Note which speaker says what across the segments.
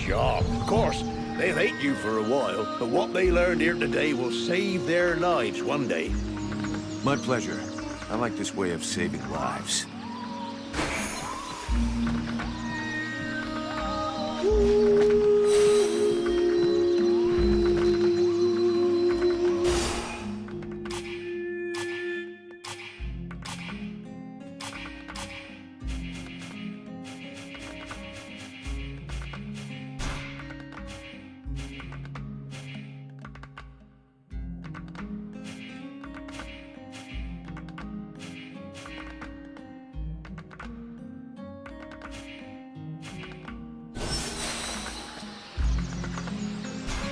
Speaker 1: job. Of course, they'll hate you for a while, but what they learned here today will save their lives one day.
Speaker 2: My pleasure. I like this way of saving lives.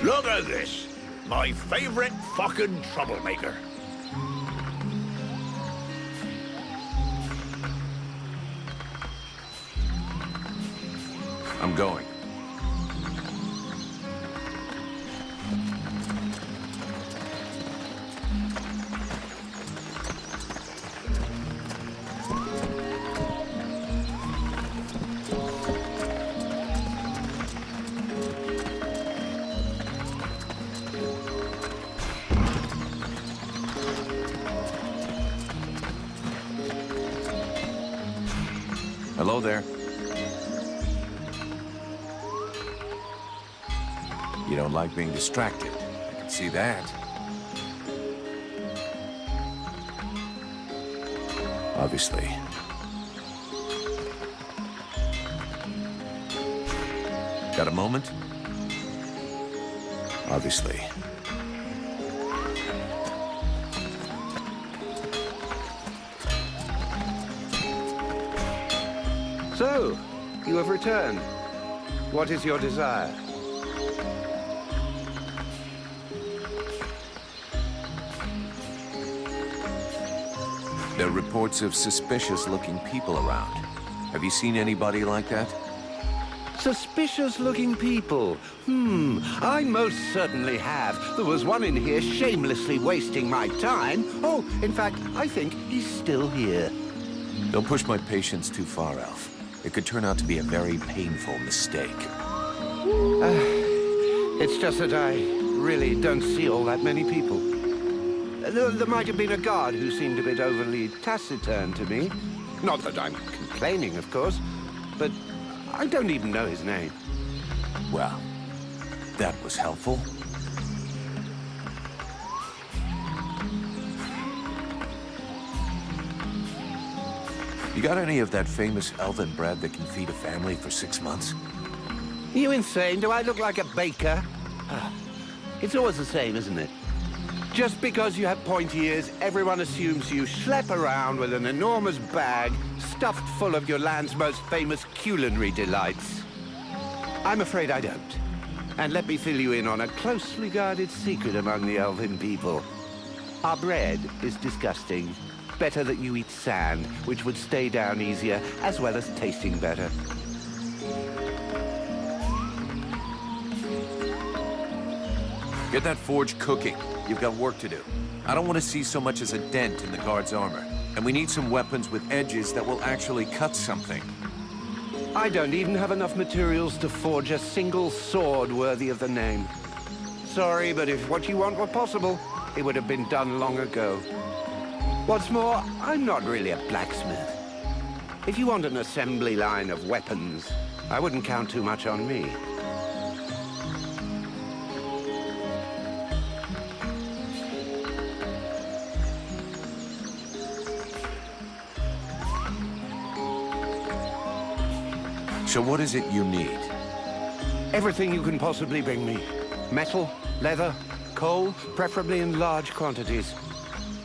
Speaker 1: Look at this. My favorite fucking troublemaker.
Speaker 2: I'm going. Hello there. You don't like being distracted. I can see that. Obviously. Got a moment? Obviously.
Speaker 3: So, you have returned. What is your desire?
Speaker 2: There are reports of suspicious-looking people around. Have you seen anybody like that?
Speaker 3: Suspicious-looking people? I most certainly have. There was one in here shamelessly wasting my time. Oh, in fact, I think he's still here.
Speaker 2: Don't push my patience too far, Alf. It could turn out to be a very painful mistake.
Speaker 3: It's just that I really don't see all that many people. There might have been a guard who seemed a bit overly taciturn to me. Not that I'm complaining, of course, but I don't even know his name.
Speaker 2: Well, that was helpful. You got any of that famous elven bread that can feed a family for 6 months?
Speaker 3: Are you insane? Do I look like a baker? It's always the same, isn't it? Just because you have pointy ears, everyone assumes you schlep around with an enormous bag stuffed full of your land's most famous culinary delights. I'm afraid I don't. And let me fill you in on a closely guarded secret among the elven people. Our bread is disgusting. Better that you eat sand, which would stay down easier, as well as tasting better.
Speaker 2: Get that forge cooking. You've got work to do. I don't want to see so much as a dent in the guard's armor. And we need some weapons with edges that will actually cut something.
Speaker 3: I don't even have enough materials to forge a single sword worthy of the name. Sorry, but if what you want were possible, it would have been done long ago. What's more, I'm not really a blacksmith. If you want an assembly line of weapons, I wouldn't count too much on me.
Speaker 2: So what is it you need?
Speaker 3: Everything you can possibly bring me. Metal, leather, coal, preferably in large quantities.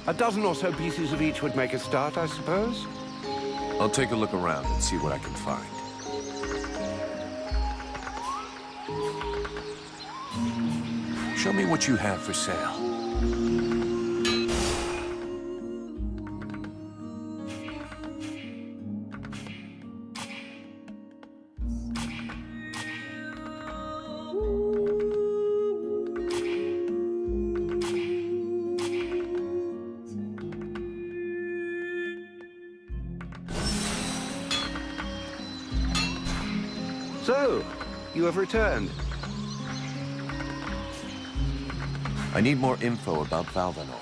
Speaker 3: A dozen or so pieces of each would make a start, I suppose.
Speaker 2: I'll take a look around and see what I can find. Show me what you have for sale.
Speaker 3: So, you have returned.
Speaker 2: I need more info about Valvenor.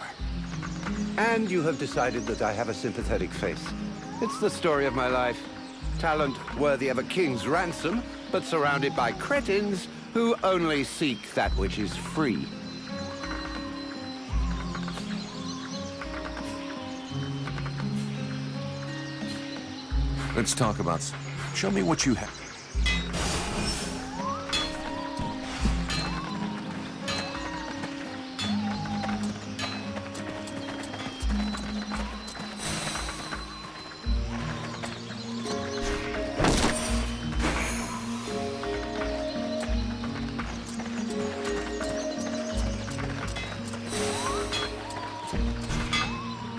Speaker 3: And you have decided that I have a sympathetic face. It's the story of my life. Talent worthy of a king's ransom, but surrounded by cretins who only seek that which is free.
Speaker 2: Let's talk about... Show me what you have.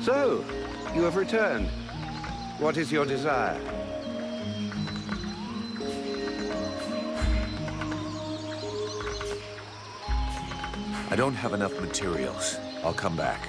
Speaker 3: So, you have returned. What is your desire?
Speaker 2: I don't have enough materials. I'll come back.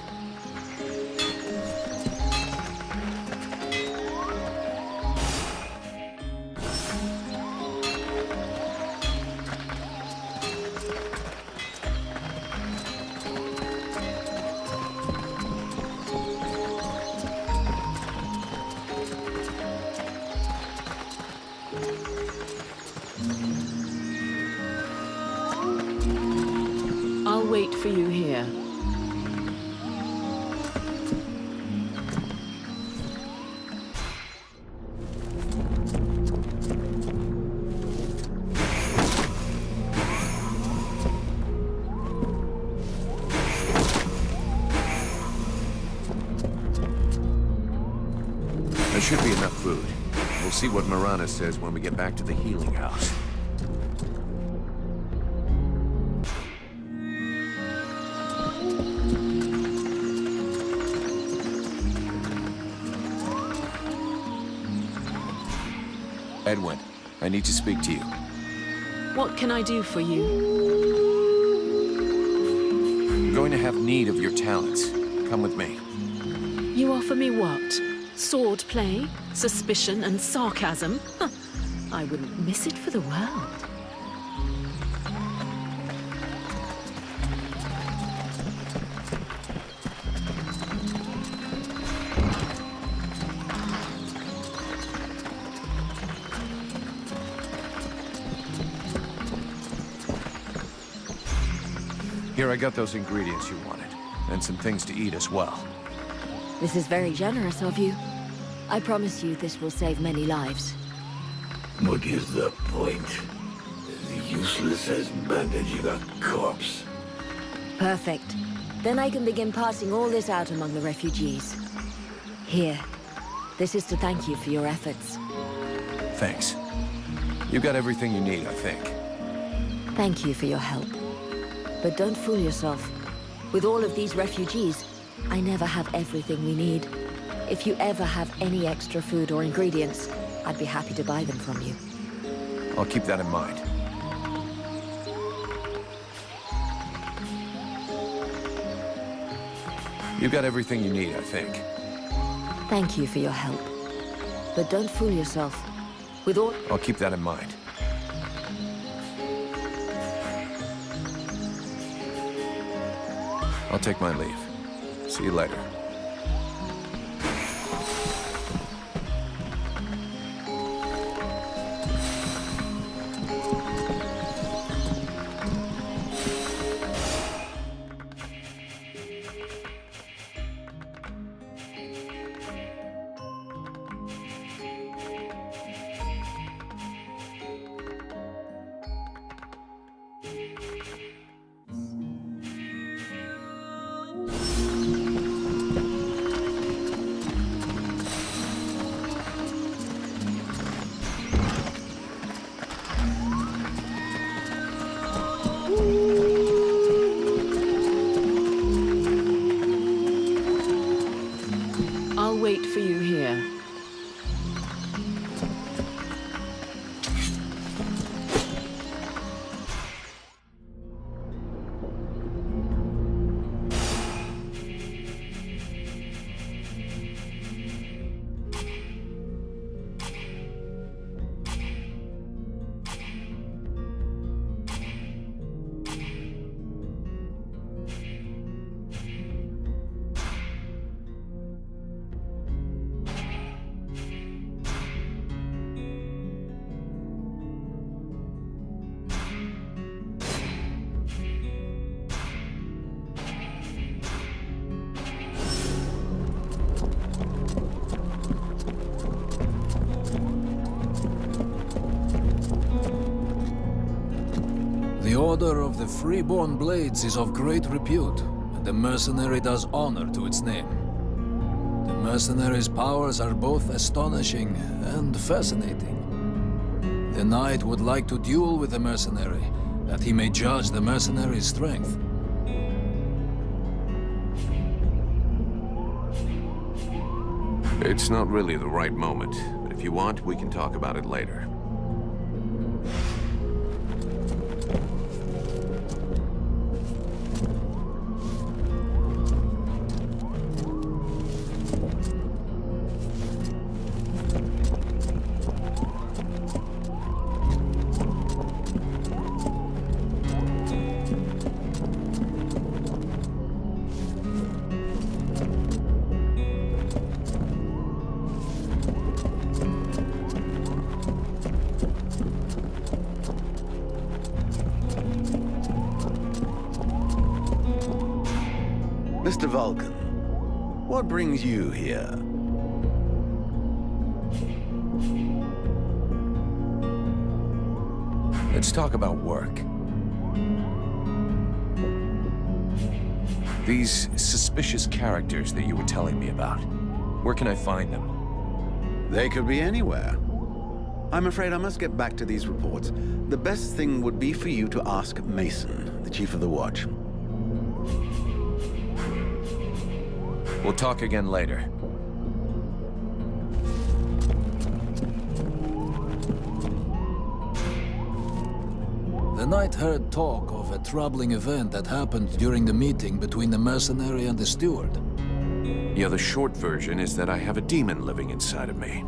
Speaker 4: I'll wait for you here.
Speaker 2: There should be enough food. We'll see what Marana says when we get back to the healing house. Edwin, I need to speak to you.
Speaker 4: What can I do for you?
Speaker 2: I'm going to have need of your talents. Come with me.
Speaker 4: You offer me what? Sword play, suspicion, and sarcasm? Huh. I wouldn't miss it for the world.
Speaker 2: Here, I got those ingredients you wanted, and some things to eat as well.
Speaker 5: This is very generous of you. I promise you this will save many lives.
Speaker 1: What is the point? As useless as bandaging a corpse.
Speaker 5: Perfect. Then I can begin passing all this out among the refugees. Here. This is to thank you for your efforts.
Speaker 2: Thanks. You got everything you need, I think.
Speaker 5: Thank you for your help. But don't fool yourself. With all of these refugees, I never have everything we need. If you ever have any extra food or ingredients, I'd be happy to buy them from you.
Speaker 2: I'll keep that in mind. You got everything you need, I think.
Speaker 5: Thank you for your help. But don't fool yourself. With all...
Speaker 2: I'll keep that in mind. I'll take my leave. See you later.
Speaker 6: Order of the Freeborn Blades is of great repute, and the mercenary does honor to its name. The mercenary's powers are both astonishing and fascinating. The knight would like to duel with the mercenary, that he may judge the mercenary's strength.
Speaker 2: It's not really the right moment, but if you want, we can talk about it later.
Speaker 1: Mr. Vulcan, what brings you here?
Speaker 2: Let's talk about work. These suspicious characters that you were telling me about, where can I find them?
Speaker 1: They could be anywhere. I'm afraid I must get back to these reports. The best thing would be for you to ask Mason, the chief of the watch.
Speaker 2: We'll talk again later.
Speaker 6: The knight heard talk of a troubling event that happened during the meeting between the mercenary and the steward.
Speaker 2: Yeah, the short version is that I have a demon living inside of me.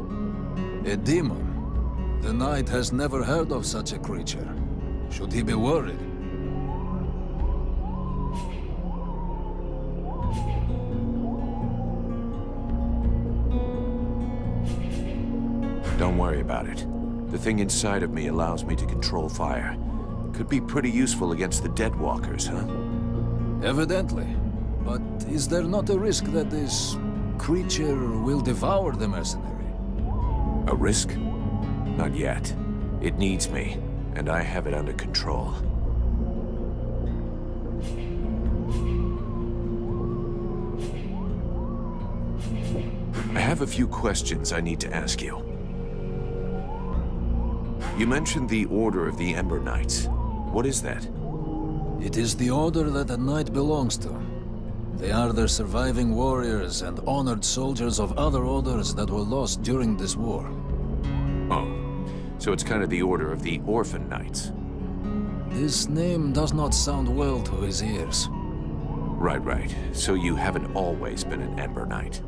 Speaker 6: A demon? The knight has never heard of such a creature. Should he be worried?
Speaker 2: Don't worry about it. The thing inside of me allows me to control fire. Could be pretty useful against the Deadwalkers, huh?
Speaker 6: Evidently. But is there not a risk that this creature will devour the mercenary?
Speaker 2: A risk? Not yet. It needs me, and I have it under control. I have a few questions I need to ask you. You mentioned the Order of the Ember Knights. What is that?
Speaker 6: It is the order that a knight belongs to. They are the surviving warriors and honored soldiers of other orders that were lost during this war.
Speaker 2: Oh, so it's kind of the Order of the Orphan Knights.
Speaker 6: This name does not sound well to his ears.
Speaker 2: Right. So you haven't always been an Ember Knight?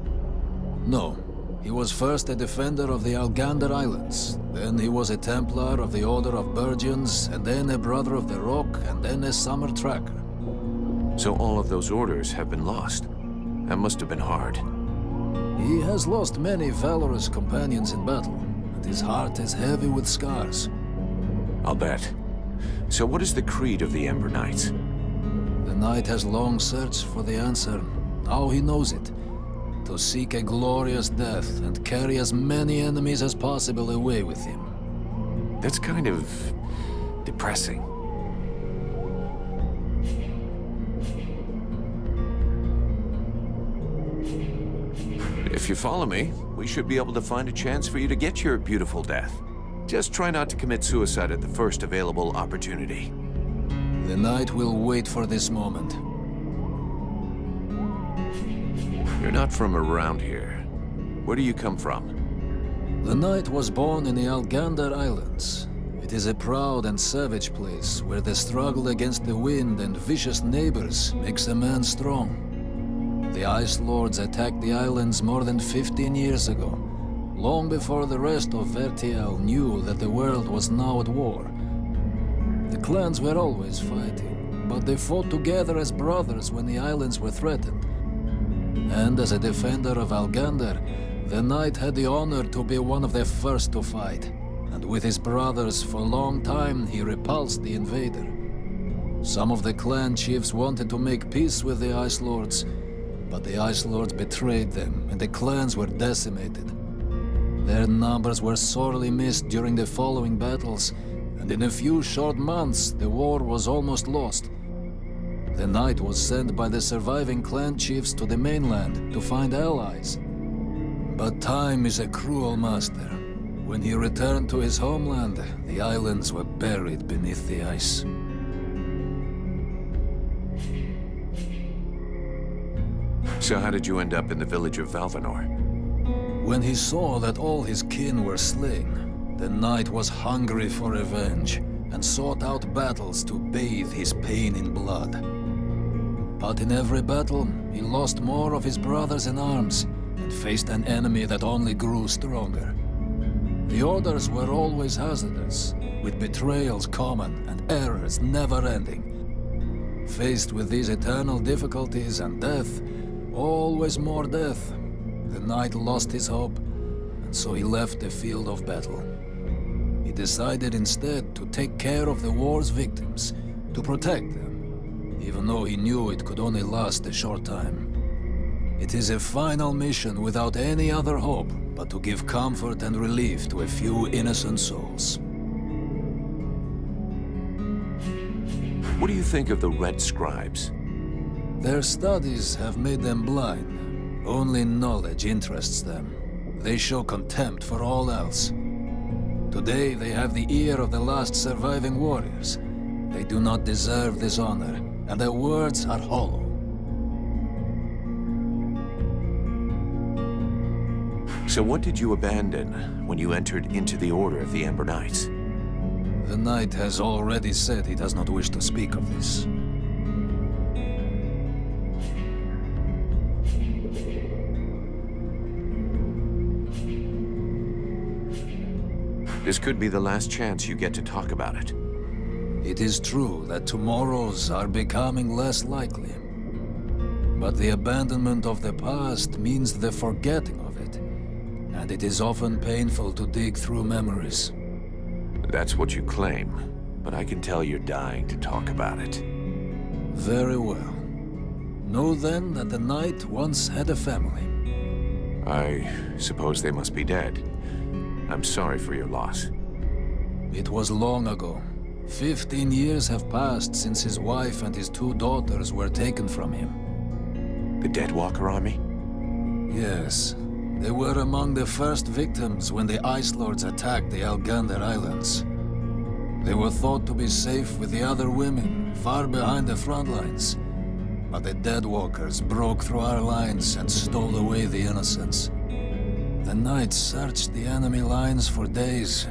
Speaker 6: No. He was first a defender of the Algander Islands. Then he was a Templar of the Order of Burgeons, and then a Brother of the Rock, and then a Summer Tracker.
Speaker 2: So all of those orders have been lost. That must have been hard.
Speaker 6: He has lost many valorous companions in battle, and his heart is heavy with scars.
Speaker 2: I'll bet. So what is the creed of the Ember Knights?
Speaker 6: The knight has long searched for the answer. Now he knows it. To seek a glorious death and carry as many enemies as possible away with him.
Speaker 2: That's kind of depressing. If you follow me, we should be able to find a chance for you to get your beautiful death. Just try not to commit suicide at the first available opportunity.
Speaker 6: The knight will wait for this moment.
Speaker 2: You're not from around here. Where do you come from?
Speaker 6: The knight was born in the Algander Islands. It is a proud and savage place where the struggle against the wind and vicious neighbors makes a man strong. The Ice Lords attacked the islands more than 15 years ago, long before the rest of Vertial knew that the world was now at war. The clans were always fighting, but they fought together as brothers when the islands were threatened. And as a defender of Algander, the knight had the honor to be one of the first to fight. And with his brothers for a long time, he repulsed the invader. Some of the clan chiefs wanted to make peace with the Ice Lords, but the Ice Lords betrayed them, and the clans were decimated. Their numbers were sorely missed during the following battles, and and in a few short months the war was almost lost. The knight was sent by the surviving clan chiefs to the mainland to find allies. But time is a cruel master. When he returned to his homeland, the islands were buried beneath the ice.
Speaker 2: So how did you end up in the village of Valvenor?
Speaker 6: When he saw that all his kin were slain, the knight was hungry for revenge and sought out battles to bathe his pain in blood. But in every battle, he lost more of his brothers in arms and faced an enemy that only grew stronger. The orders were always hazardous, with betrayals common and errors never-ending. Faced with these eternal difficulties and death, always more death, the knight lost his hope, and so he left the field of battle. He decided instead to take care of the war's victims, to protect them, even though he knew it could only last a short time. It is a final mission without any other hope but to give comfort and relief to a few innocent souls.
Speaker 2: What do you think of the Red Scribes?
Speaker 6: Their studies have made them blind. Only knowledge interests them. They show contempt for all else. Today they have the ear of the last surviving warriors. They do not deserve this honor, and their words are hollow.
Speaker 2: So what did you abandon when you entered into the Order of the Ember Knights?
Speaker 6: The knight has already said he does not wish to speak of this.
Speaker 2: This could be the last chance you get to talk about it.
Speaker 6: It is true that tomorrows are becoming less likely. But the abandonment of the past means the forgetting of it. And it is often painful to dig through memories.
Speaker 2: That's what you claim, but I can tell you're dying to talk about it.
Speaker 6: Very well. Know then that the knight once had a family.
Speaker 2: I suppose they must be dead. I'm sorry for your loss.
Speaker 6: It was long ago. 15 years have passed since his wife and his 2 daughters were taken from him.
Speaker 2: The Deadwalker army?
Speaker 6: Yes. They were among the first victims when the Ice Lords attacked the Algander Islands. They were thought to be safe with the other women, far behind the front lines. But the Deadwalkers broke through our lines and stole away the innocents. The knight searched the enemy lines for days,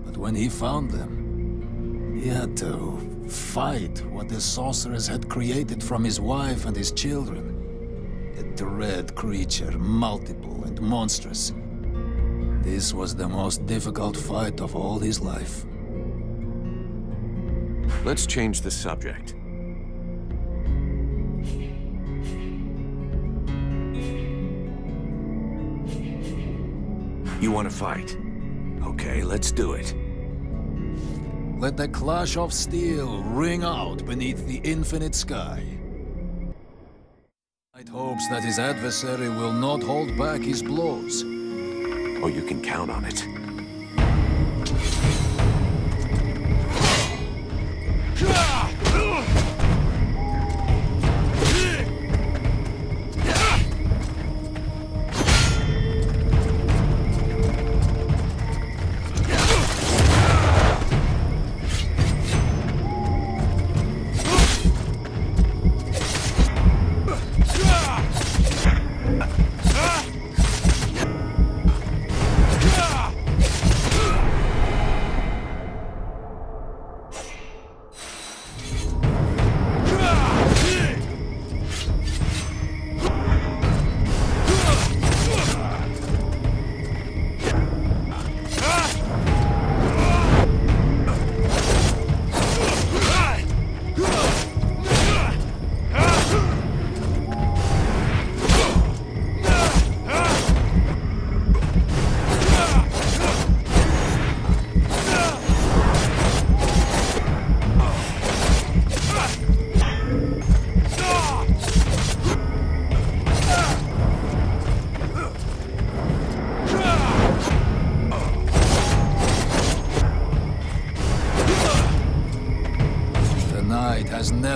Speaker 6: but when he found them, he had to fight what the sorcerers had created from his wife and his children. A dread creature, multiple and monstrous. This was the most difficult fight of all his life.
Speaker 2: Let's change the subject. You want to fight? Okay, let's do it.
Speaker 6: Let the clash of steel ring out beneath the infinite sky. Knight hopes that his adversary will not hold back his blows.
Speaker 2: Oh, you can count on it.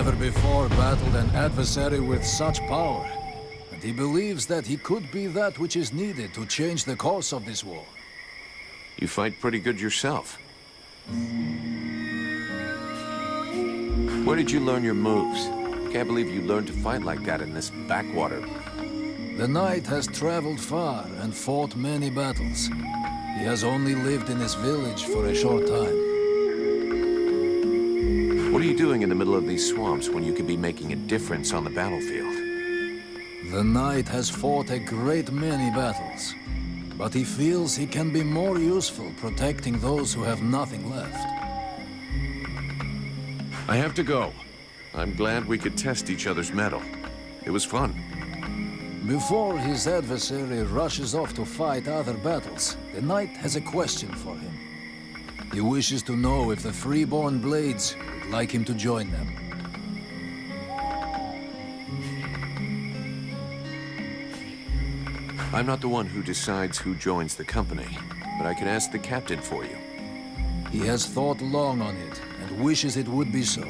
Speaker 6: never before battled an adversary with such power, and he believes that he could be that which is needed to change the course of this war.
Speaker 2: You fight pretty good yourself. Where did you learn your moves? Can't believe you learned to fight like that in this backwater.
Speaker 6: The knight has traveled far and fought many battles. He has only lived in his village for a short time.
Speaker 2: What are you doing in the middle of these swamps when you could be making a difference on the battlefield?
Speaker 6: The knight has fought a great many battles, but he feels he can be more useful protecting those who have nothing left.
Speaker 2: I have to go. I'm glad we could test each other's mettle. It was fun.
Speaker 6: Before his adversary rushes off to fight other battles, the knight has a question for him. He wishes to know if the freeborn blades would like him to join them.
Speaker 2: I'm not the one who decides who joins the company, but I can ask the captain for you.
Speaker 6: He has thought long on it, and wishes it would be so.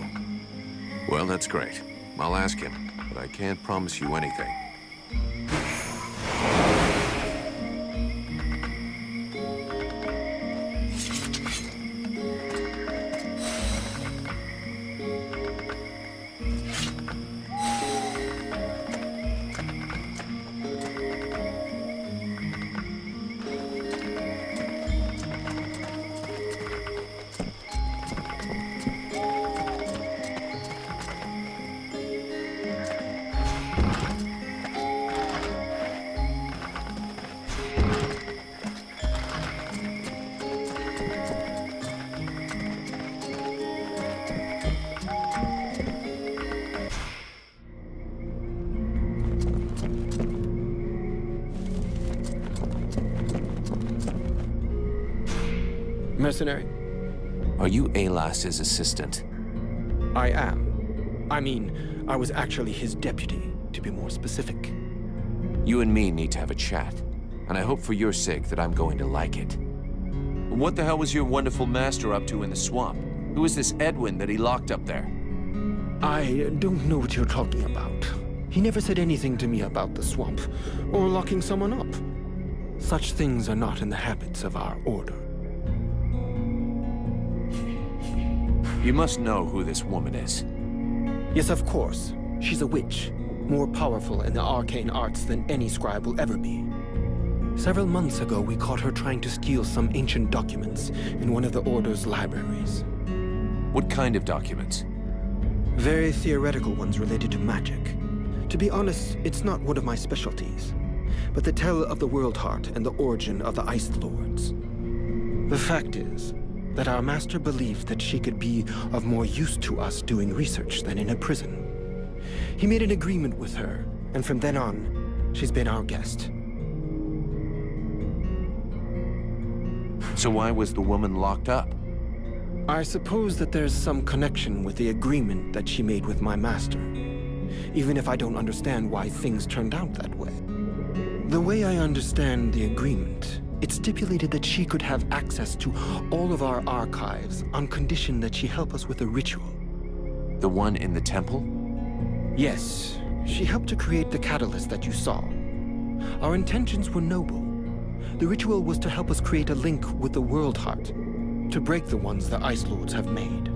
Speaker 2: Well, that's great. I'll ask him, but I can't promise you anything.
Speaker 7: Mercenary?
Speaker 2: Are you Alas's assistant?
Speaker 7: I am. I mean, I was actually his deputy, to be more specific.
Speaker 2: You and me need to have a chat, and I hope for your sake that I'm going to like it. What the hell was your wonderful master up to in the swamp? Who is this Edwin that he locked up there?
Speaker 7: I don't know what you're talking about. He never said anything to me about the swamp, or locking someone up. Such things are not in the habits of our order.
Speaker 2: You must know who this woman is.
Speaker 7: Yes, of course. She's a witch, more powerful in the arcane arts than any scribe will ever be. Several months ago, we caught her trying to steal some ancient documents in one of the Order's libraries.
Speaker 2: What kind of documents?
Speaker 7: Very theoretical ones related to magic. To be honest, it's not one of my specialties, but the tale of the World Heart and the origin of the Ice Lords. The fact is that our master believed that she could be of more use to us doing research than in a prison. He made an agreement with her, and from then on, she's been our guest.
Speaker 2: So why was the woman locked up?
Speaker 7: I suppose that there's some connection with the agreement that she made with my master, even if I don't understand why things turned out that way. The way I understand the agreement, it stipulated that she could have access to all of our archives on condition that she help us with a ritual.
Speaker 2: The one in the temple?
Speaker 7: Yes, she helped to create the catalyst that you saw. Our intentions were noble. The ritual was to help us create a link with the World Heart, to break the ones the Ice Lords have made.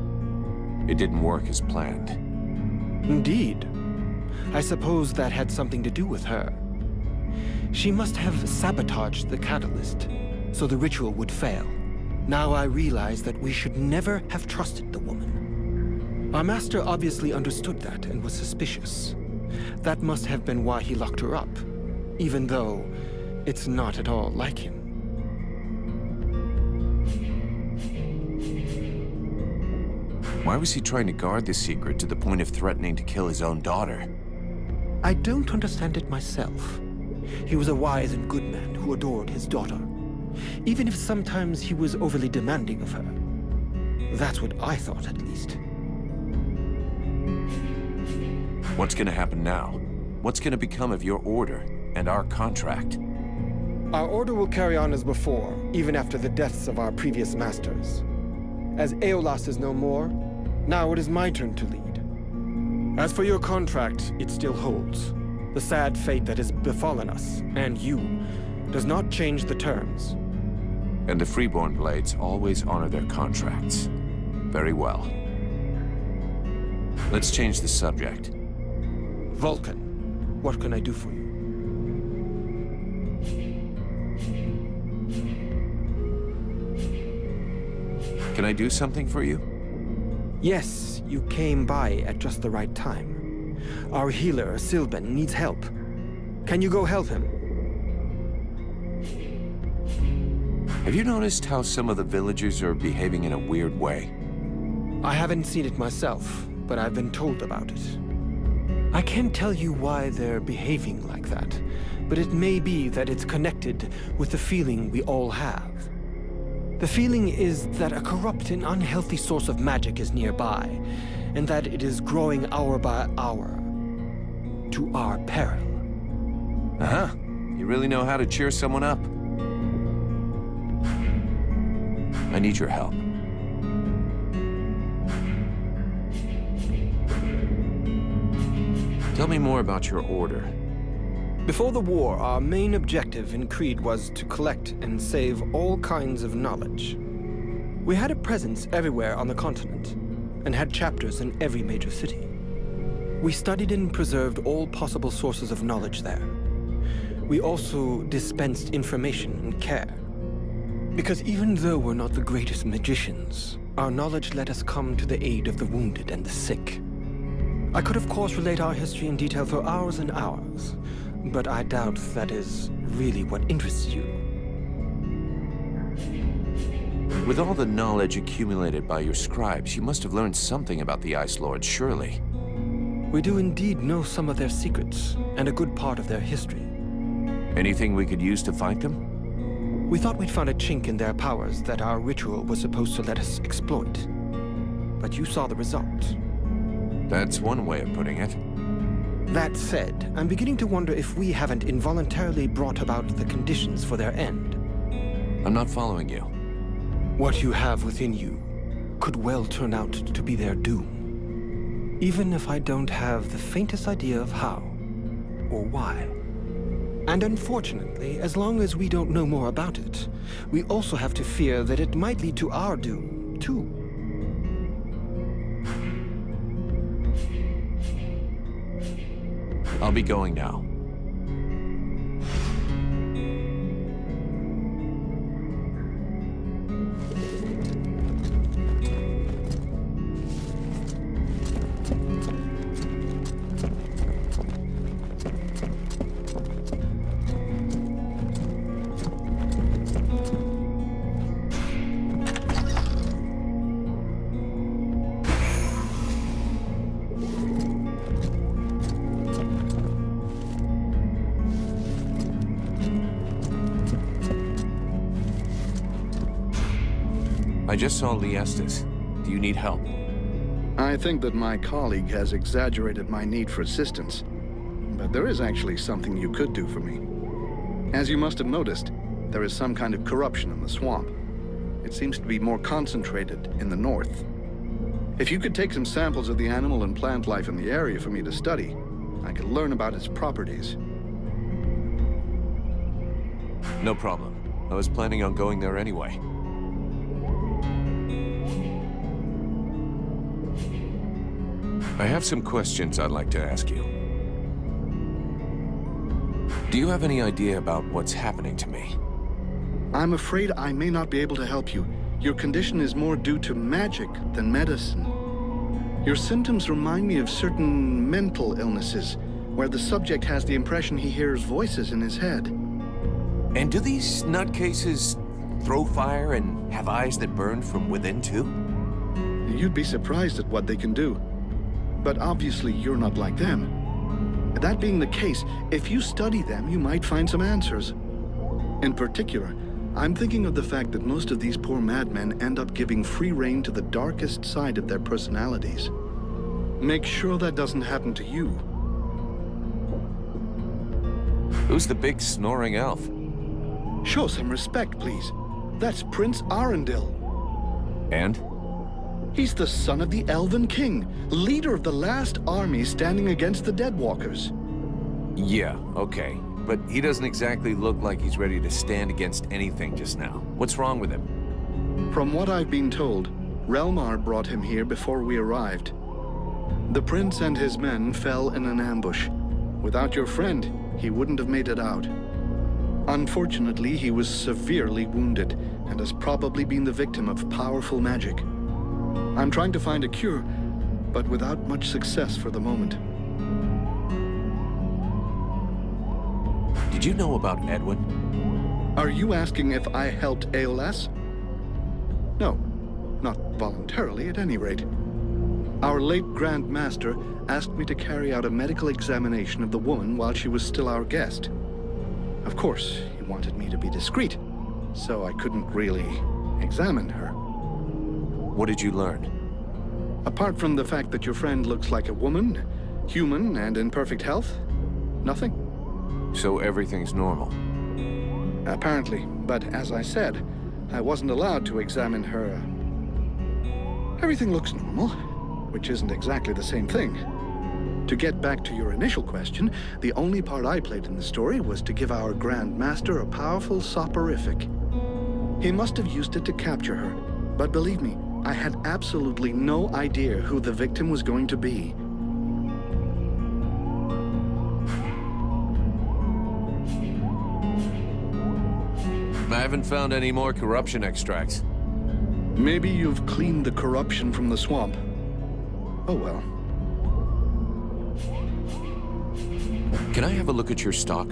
Speaker 2: It didn't work as planned.
Speaker 7: Indeed. I suppose that had something to do with her. She must have sabotaged the catalyst, so the ritual would fail. Now I realize that we should never have trusted the woman. Our master obviously understood that and was suspicious. That must have been why he locked her up, even though it's not at all like him.
Speaker 2: Why was he trying to guard this secret to the point of threatening to kill his own daughter?
Speaker 7: I don't understand it myself. He was a wise and good man who adored his daughter, even if sometimes he was overly demanding of her. That's what I thought, at least.
Speaker 2: What's gonna happen now? What's gonna become of your order and our contract?
Speaker 7: Our order will carry on as before, even after the deaths of our previous masters. As Aeolas is no more, now it is my turn to lead. As for your contract, it still holds. The sad fate that has befallen us, and you, does not change the terms.
Speaker 2: And the Freeborn Blades always honor their contracts. Very well. Let's change the subject.
Speaker 7: Vulcan, what can I do for you?
Speaker 2: Can I do something for you?
Speaker 7: Yes, you came by at just the right time. Our healer, Sylvan, needs help. Can you go help him?
Speaker 2: Have you noticed how some of the villagers are behaving in a weird way?
Speaker 7: I haven't seen it myself, but I've been told about it. I can't tell you why they're behaving like that, but it may be that it's connected with the feeling we all have. The feeling is that a corrupt and unhealthy source of magic is nearby, and that it is growing hour by hour, to our peril.
Speaker 2: Uh-huh. You really know how to cheer someone up. I need your help. Tell me more about your order.
Speaker 7: Before the war, our main objective in Creed was to collect and save all kinds of knowledge. We had a presence everywhere on the continent, and had chapters in every major city. We studied and preserved all possible sources of knowledge there. We also dispensed information and care. Because even though we're not the greatest magicians, our knowledge let us come to the aid of the wounded and the sick. I could of course relate our history in detail for hours and hours, but I doubt that is really what interests you.
Speaker 2: With all the knowledge accumulated by your scribes, you must have learned something about the Ice Lords, surely.
Speaker 7: We do indeed know some of their secrets, and a good part of their history.
Speaker 2: Anything we could use to fight them?
Speaker 7: We thought we'd found a chink in their powers that our ritual was supposed to let us exploit. But you saw the result.
Speaker 2: That's one way of putting it.
Speaker 7: That said, I'm beginning to wonder if we haven't involuntarily brought about the conditions for their end.
Speaker 2: I'm not following you.
Speaker 7: What you have within you could well turn out to be their doom. Even if I don't have the faintest idea of how or why. And unfortunately, as long as we don't know more about it, we also have to fear that it might lead to our doom, too.
Speaker 2: I'll be going now. I just saw Liestas. Do you need help?
Speaker 8: I think that my colleague has exaggerated my need for assistance. But there is actually something you could do for me. As you must have noticed, there is some kind of corruption in the swamp. It seems to be more concentrated in the north. If you could take some samples of the animal and plant life in the area for me to study, I could learn about its properties.
Speaker 2: No problem. I was planning on going there anyway. I have some questions I'd like to ask you. Do you have any idea about what's happening to me?
Speaker 8: I'm afraid I may not be able to help you. Your condition is more due to magic than medicine. Your symptoms remind me of certain mental illnesses, where the subject has the impression he hears voices in his head.
Speaker 2: And do these nutcases throw fire and have eyes that burn from within too?
Speaker 8: You'd be surprised at what they can do. But obviously you're not like them. That being the case, if you study them, you might find some answers. In particular, I'm thinking of the fact that most of these poor madmen end up giving free rein to the darkest side of their personalities. Make sure that doesn't happen to you.
Speaker 2: Who's the big snoring elf?
Speaker 8: Show some respect, please. That's Prince Arundel.
Speaker 2: And?
Speaker 8: He's the son of the Elven King, leader of the last army standing against the Deadwalkers.
Speaker 2: Yeah, okay. But he doesn't exactly look like he's ready to stand against anything just now. What's wrong with him?
Speaker 8: From what I've been told, Relmar brought him here before we arrived. The prince and his men fell in an ambush. Without your friend, he wouldn't have made it out. Unfortunately, he was severely wounded and has probably been the victim of powerful magic. I'm trying to find a cure, but without much success for the moment.
Speaker 2: Did you know about Edwin?
Speaker 8: Are you asking if I helped Aeolas? No, not voluntarily at any rate. Our late Grand Master asked me to carry out a medical examination of the woman while she was still our guest. Of course, he wanted me to be discreet, so I couldn't really examine her.
Speaker 2: What did you learn?
Speaker 8: Apart from the fact that your friend looks like a woman, human and in perfect health, nothing.
Speaker 2: So everything's normal?
Speaker 8: Apparently, but as I said, I wasn't allowed to examine her. Everything looks normal, which isn't exactly the same thing. To get back to your initial question, the only part I played in the story was to give our Grand Master a powerful soporific. He must have used it to capture her, but believe me, I had absolutely no idea who the victim was going to be.
Speaker 2: I haven't found any more corruption extracts.
Speaker 8: Maybe you've cleaned the corruption from the swamp. Oh well.
Speaker 2: Can I have a look at your stock?